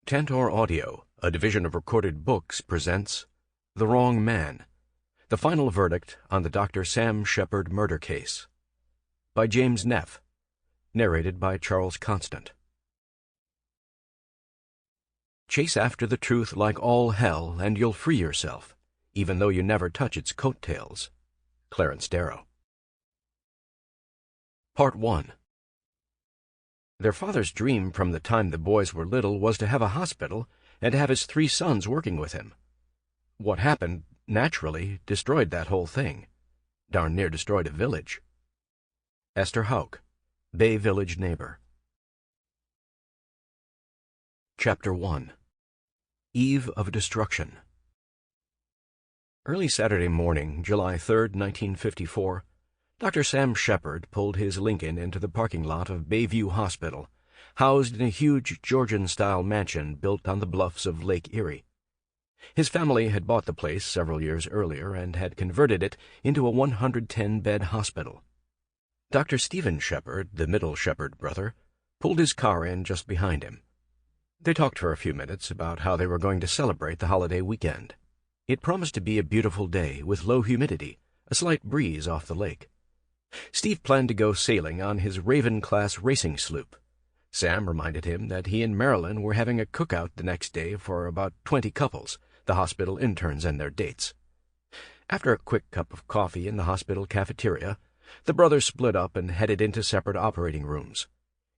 Tantor Audio, a division of Recorded Books, presents The Wrong Man, the final verdict on the Dr. Sam Sheppard murder case, by James Neff, narrated by Charles Constant. Chase after the truth like all hell, and you'll free yourself, even though you never touch its coattails. Clarence Darrow. Part 1. Their father's dream from the time the boys were little was to have a hospital and to have his 3 sons working with him. What happened, naturally, destroyed that whole thing. Darn near destroyed a village. Esther Houck, Bay Village Neighbor. Chapter 1. Eve of Destruction. Early Saturday morning, July 3rd, 1954, Dr. Sam Sheppard pulled his Lincoln into the parking lot of Bayview Hospital, housed in a huge Georgian-style mansion built on the bluffs of Lake Erie. His family had bought the place several years earlier and had converted it into a 110-bed hospital. Dr. Stephen Sheppard, the middle Sheppard brother, pulled his car in just behind him. They talked for a few minutes about how they were going to celebrate the holiday weekend. It promised to be a beautiful day with low humidity, a slight breeze off the lake. Steve planned to go sailing on his Raven-class racing sloop. Sam reminded him that he and Marilyn were having a cookout the next day for about 20 couples, the hospital interns and their dates. After a quick cup of coffee in the hospital cafeteria, the brothers split up and headed into separate operating rooms.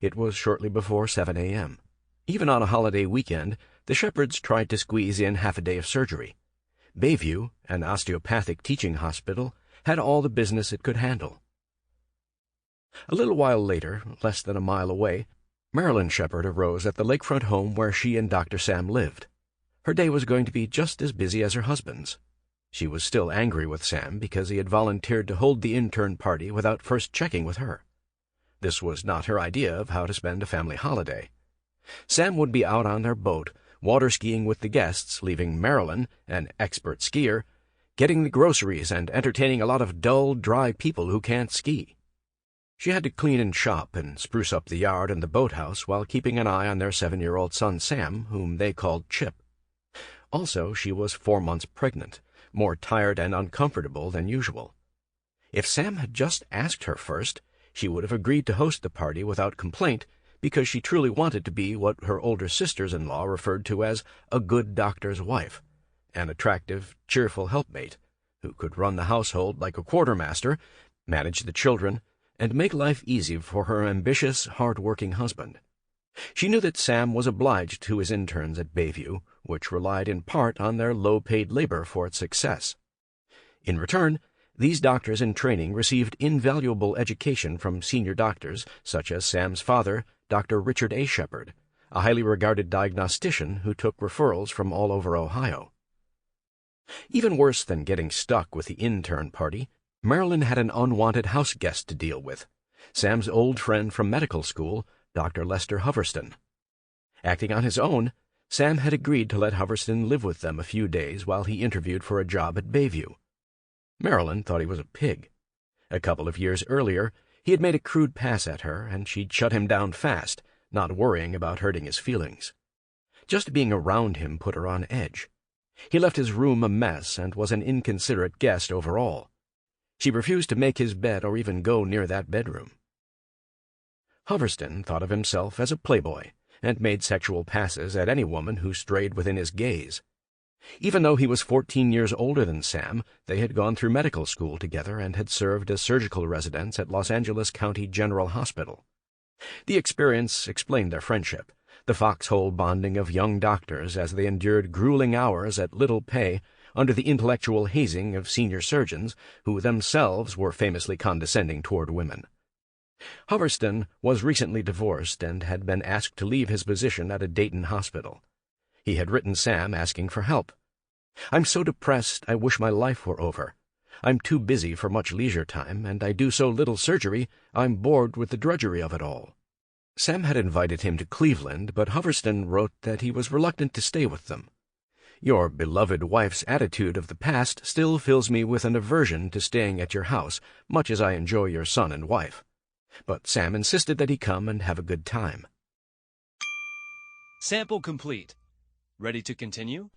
It was shortly before 7 a.m. Even on a holiday weekend, the Sheppards tried to squeeze in half a day of surgery. Bayview, an osteopathic teaching hospital, had all the business it could handle. A little while later, less than a mile away, Marilyn Sheppard arose at the lakefront home where she and Dr. Sam lived. Her day was going to be just as busy as her husband's. She was still angry with Sam because he had volunteered to hold the intern party without first checking with her. This was not her idea of how to spend a family holiday. Sam would be out on their boat, water skiing with the guests, leaving Marilyn, an expert skier, getting the groceries and entertaining a lot of dull, dry people who can't ski. She had to clean and shop and spruce up the yard and the boathouse while keeping an eye on their 7-year-old son Sam, whom they called Chip. Also, she was 4 months pregnant, more tired and uncomfortable than usual. If Sam had just asked her first, she would have agreed to host the party without complaint, because she truly wanted to be what her older sisters-in-law referred to as a good doctor's wife, an attractive, cheerful helpmate, who could run the household like a quartermaster, manage the children, and make life easy for her ambitious, hard-working husband. She knew that Sam was obliged to his interns at Bayview, which relied in part on their low-paid labor for its success. In return, these doctors in training received invaluable education from senior doctors such as Sam's father, Dr. Richard A. Sheppard, a highly regarded diagnostician who took referrals from all over Ohio. Even worse than getting stuck with the intern party, Marilyn had an unwanted house guest to deal with, Sam's old friend from medical school, Dr. Lester Hoverston. Acting on his own, Sam had agreed to let Hoverston live with them a few days while he interviewed for a job at Bayview. Marilyn thought he was a pig. A couple of years earlier, he had made a crude pass at her, and she'd shut him down fast, not worrying about hurting his feelings. Just being around him put her on edge. He left his room a mess and was an inconsiderate guest overall. She refused to make his bed or even go near that bedroom. Hoverston thought of himself as a playboy and made sexual passes at any woman who strayed within his gaze. Even though he was 14 years older than Sam, they had gone through medical school together and had served as surgical residents at Los Angeles County General Hospital. The experience explained their friendship, the foxhole bonding of young doctors as they endured grueling hours at little pay under the intellectual hazing of senior surgeons who themselves were famously condescending toward women. Hoverston was recently divorced and had been asked to leave his position at a Dayton hospital. He had written Sam asking for help. "I'm so depressed I wish my life were over. I'm too busy for much leisure time, and I do so little surgery I'm bored with the drudgery of it all." Sam had invited him to Cleveland, but Hoverston wrote that he was reluctant to stay with them. "Your beloved wife's attitude of the past still fills me with an aversion to staying at your house, much as I enjoy your son and wife." But Sam insisted that he come and have a good time. Sample complete. Ready to continue?